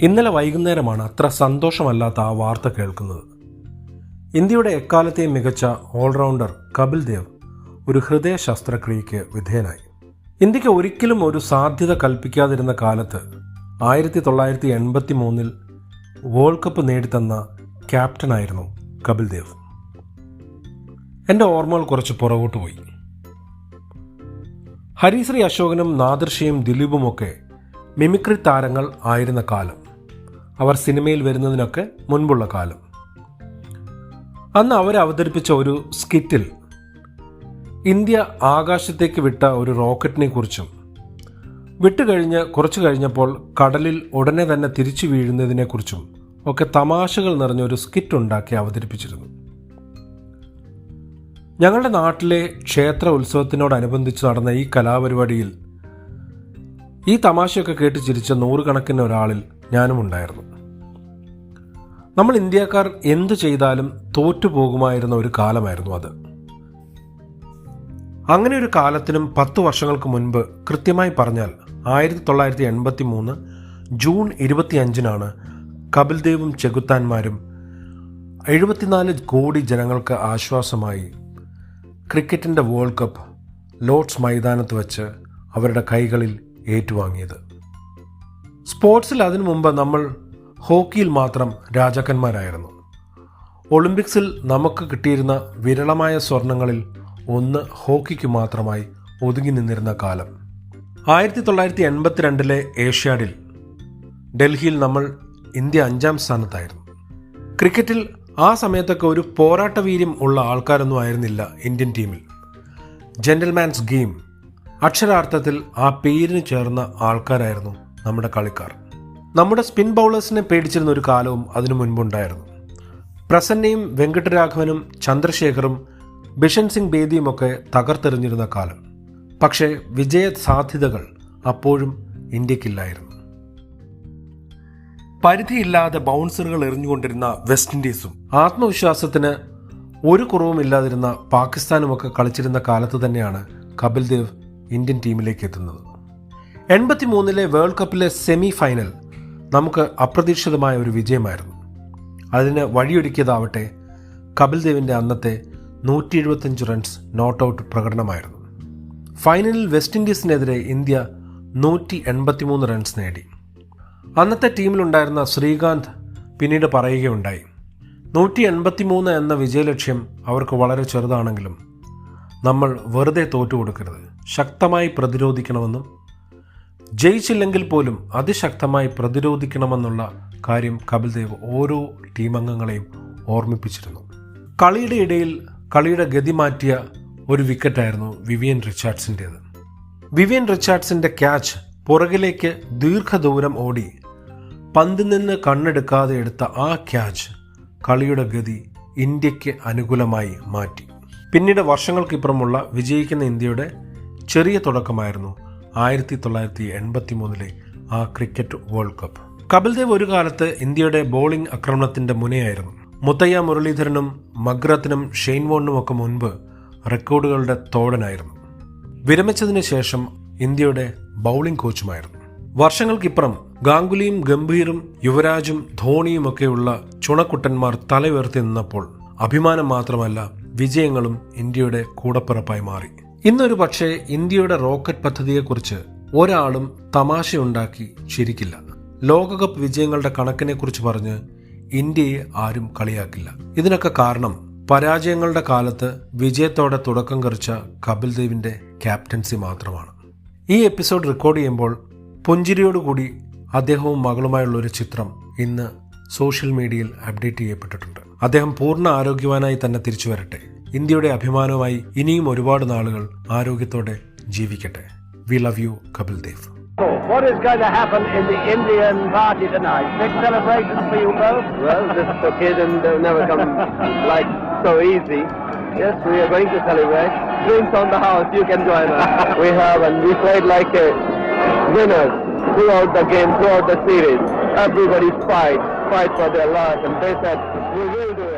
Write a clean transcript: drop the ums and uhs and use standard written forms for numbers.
ഇന്നലെ വൈകുന്നേരമാണ് അത്ര സന്തോഷമല്ലാത്ത ആ വാർത്ത കേൾക്കുന്നത്. ഇന്ത്യയുടെ എക്കാലത്തെയും മികച്ച ഓൾറൗണ്ടർ കപിൽ ദേവ് ഒരു ഹൃദയ ശസ്ത്രക്രിയയ്ക്ക് വിധേയനായി. ഇന്ത്യക്ക് ഒരിക്കലും ഒരു സാധ്യത കൽപ്പിക്കാതിരുന്ന കാലത്ത് 1983 വേൾഡ് കപ്പ് നേടിത്തന്ന ക്യാപ്റ്റനായിരുന്നു കപിൽ ദേവ്. എൻ്റെ ഓർമ്മകൾ കുറച്ച് പുറകോട്ട് പോയി. ഹരിശ്രീ അശോകനും നാദിർഷയും ദിലീപുമൊക്കെ മിമിക്രി താരങ്ങൾ ആയിരുന്ന കാലം, അവർ സിനിമയിൽ വരുന്നതിനൊക്കെ മുൻപുള്ള കാലം. അന്ന് അവർ അവതരിപ്പിച്ച ഒരു സ്കിറ്റിൽ ഇന്ത്യ ആകാശത്തേക്ക് വിട്ട ഒരു റോക്കറ്റിനെ കുറിച്ചും വിട്ടുകഴിഞ്ഞ് കുറച്ചു കഴിഞ്ഞപ്പോൾ കടലിൽ ഉടനെ തന്നെ തിരിച്ചു വീഴുന്നതിനെക്കുറിച്ചും ഒക്കെ തമാശകൾ നിറഞ്ഞൊരു സ്കിറ്റ് ഉണ്ടാക്കി അവതരിപ്പിച്ചിരുന്നു. ഞങ്ങളുടെ നാട്ടിലെ ക്ഷേത്ര ഉത്സവത്തിനോടനുബന്ധിച്ച് നടന്ന ഈ കലാപരിപാടിയിൽ ഈ തമാശയൊക്കെ കേട്ട് ചിരിച്ച നൂറുകണക്കിന് ഒരാളിൽ ഞാനും ഉണ്ടായിരുന്നു. നമ്മൾ ഇന്ത്യക്കാർ എന്തു ചെയ്താലും തോറ്റുപോകുമായിരുന്ന ഒരു കാലമായിരുന്നു അത്. അങ്ങനെ ഒരു കാലത്തിനും 10 വർഷങ്ങൾക്ക് മുൻപ്, കൃത്യമായി പറഞ്ഞാൽ 1983 ജൂൺ 25 കപിൽ ദേവും ചെകുത്താന്മാരും 74 കോടി ജനങ്ങൾക്ക് ആശ്വാസമായി ക്രിക്കറ്റിൻ്റെ വേൾഡ് കപ്പ് ലോർഡ്സ് മൈതാനത്ത് വച്ച് അവരുടെ കൈകളിൽ ഏറ്റുവാങ്ങിയത്. സ്പോർട്സിൽ അതിനു മുമ്പ് നമ്മൾ ഹോക്കിയിൽ മാത്രം രാജാക്കന്മാരായിരുന്നു. ഒളിമ്പിക്സിൽ നമുക്ക് കിട്ടിയിരുന്ന വിരളമായ സ്വർണങ്ങളിൽ ഒന്ന് ഹോക്കിക്ക് മാത്രമായി ഒതുങ്ങി നിന്നിരുന്ന കാലം. 1982 ഏഷ്യാഡിൽ ഡൽഹിയിൽ ഇന്ത്യ 5ാം സ്ഥാനത്തായിരുന്നു. ക്രിക്കറ്റിൽ ആ സമയത്തൊക്കെ ഒരു പോരാട്ടവീര്യം ഉള്ള ആൾക്കാരൊന്നും ആയിരുന്നില്ല ഇന്ത്യൻ ടീമിൽ. ജെന്റിൽമാൻസ് ഗെയിം, അക്ഷരാർത്ഥത്തിൽ ആ പേരിന് ചേർന്ന ആൾക്കാരായിരുന്നു നമ്മുടെ കളിക്കാർ. നമ്മുടെ സ്പിൻ ബൗളേഴ്സിനെ പേടിച്ചിരുന്ന ഒരു കാലവും അതിനു മുൻപുണ്ടായിരുന്നു. പ്രസന്നയും വെങ്കട്ടരാഘവനും ചന്ദ്രശേഖറും ബിഷൻ സിംഗ് ബേദിയുമൊക്കെ തകർത്തെറിഞ്ഞിരുന്ന കാലം. പക്ഷേ വിജയ സാധ്യതകൾ അപ്പോഴും ഇന്ത്യക്കില്ലായിരുന്നു. പരിധിയില്ലാതെ ബൗൺസറുകൾ എറിഞ്ഞുകൊണ്ടിരുന്ന വെസ്റ്റ് ഇൻഡീസും ആത്മവിശ്വാസത്തിന് ഒരു കുറവുമില്ലാതിരുന്ന പാകിസ്ഥാനുമൊക്കെ കളിച്ചിരുന്ന കാലത്ത് തന്നെയാണ് കപിൽ ദേവ് ഇന്ത്യൻ ടീമിലേക്ക് എത്തുന്നത്. 83 വേൾഡ് കപ്പിലെ സെമി ഫൈനൽ നമുക്ക് അപ്രതീക്ഷിതമായ ഒരു വിജയമായിരുന്നു. അതിന് വഴിയൊരുക്കിയതാവട്ടെ കപിൽ ദേവിൻ്റെ അന്നത്തെ 175 റൺസ് നോട്ട് ഔട്ട് പ്രകടനമായിരുന്നു. ഫൈനലിൽ വെസ്റ്റ് ഇൻഡീസിനെതിരെ ഇന്ത്യ 183 റൺസ് നേടി. അന്നത്തെ ടീമിലുണ്ടായിരുന്ന ശ്രീകാന്ത് പിന്നീട് പറയുകയുണ്ടായി, 183 എന്ന വിജയലക്ഷ്യം അവർക്ക് വളരെ ചെറുതാണെങ്കിലും നമ്മൾ വെറുതെ തോറ്റുകൊടുക്കരുത്, ശക്തമായി പ്രതിരോധിക്കണമെന്നും ജയിച്ചില്ലെങ്കിൽ പോലും അതിശക്തമായി പ്രതിരോധിക്കണമെന്നുള്ള കാര്യം കപിൽ ദേവ് ഓരോ ടീമംഗങ്ങളെയും ഓർമ്മിപ്പിച്ചിരുന്നു. കളിയുടെ ഇടയിൽ കളിയുടെ ഗതി മാറ്റിയ ഒരു വിക്കറ്റായിരുന്നു വിവിയൻ റിച്ചാർഡ്സിൻ്റേത്. വിവിയൻ റിച്ചാർഡ്സിൻ്റെ ക്യാച്ച് പുറകിലേക്ക് ദീർഘദൂരം ഓടി പന്തിൽ നിന്ന് കണ്ണെടുക്കാതെ എടുത്ത ആ ക്യാച്ച് കളിയുടെ ഗതി ഇന്ത്യക്ക് അനുകൂലമായി മാറ്റി. പിന്നീട് വർഷങ്ങൾക്കിപ്പുറമുള്ള വിജയിക്കുന്ന ഇന്ത്യയുടെ ചെറിയ തുടക്കമായിരുന്നു 1983 ആ cricket world cup. Kapil Dev ഒരു കാലത്ത് ഇന്ത്യയുടെ ബോളിംഗ് ആക്രമണത്തിന്റെ മുനയായിരുന്നു. മുത്തയ്യ മുരളീധരനും മഗ്രത്തിനും ഷെയ്ൻ വോണിനും ഒക്കെ മുൻപ് റെക്കോർഡുകളുടെ തോടനായിരുന്നു. വിരമിച്ചതിന് ശേഷം ഇന്ത്യയുടെ ബൗളിംഗ് കോച്ചുമായിരുന്നു. വർഷങ്ങൾക്കിപ്പുറം ഗാംഗുലിയും ഗംഭീറും യുവരാജും ധോണിയുമൊക്കെയുള്ള ചുണക്കുട്ടന്മാർ തല ഉയർത്തി നിന്നപ്പോൾ അഭിമാനം മാത്രമല്ല വിജയങ്ങളും ഇന്ത്യയുടെ കൂടപ്പിറപ്പായി മാറി. ഇന്നൊരു പക്ഷേ ഇന്ത്യയുടെ റോക്കറ്റ് പദ്ധതിയെക്കുറിച്ച് ഒരാളും തമാശയുണ്ടാക്കി ചിരിക്കില്ല. ലോകകപ്പ് വിജയങ്ങളുടെ കണക്കിനെക്കുറിച്ച് പറഞ്ഞ് ഇന്ത്യയെ ആരും കളിയാക്കില്ല. ഇതിനൊക്കെ കാരണം പരാജയങ്ങളുടെ കാലത്ത് വിജയത്തോടെ തുടക്കം കുറിച്ച കപിൽ ദേവിൻ്റെ ക്യാപ്റ്റൻസി മാത്രമാണ്. ഈ എപ്പിസോഡ് റെക്കോർഡ് ചെയ്യുമ്പോൾ പുഞ്ചിരിയോടുകൂടി അദ്ദേഹവും മകളുമായുള്ള ഒരു ചിത്രം ഇന്ന് സോഷ്യൽ മീഡിയയിൽ അപ്ഡേറ്റ് ചെയ്യപ്പെട്ടിട്ടുണ്ട്. അദ്ദേഹം പൂർണ്ണ ആരോഗ്യവാനായി തന്നെ തിരിച്ചു വരട്ടെ. ഇന്ത്യയുടെ അഭിമാനമായി ഇനിയും ഒരുപാട് നാളുകൾ ആരോഗ്യത്തോടെ ജീവിക്കട്ടെ. We love you, Kapil Dev. What is going to happen in the Indian party tonight? Big celebration for you both? Well, this occasion will never come like so easy. Yes, we are going to celebrate. Drinks on the house, you can join us. We have, and we played like winners throughout the game, throughout the series. Everybody fight for their life, and they said, we will do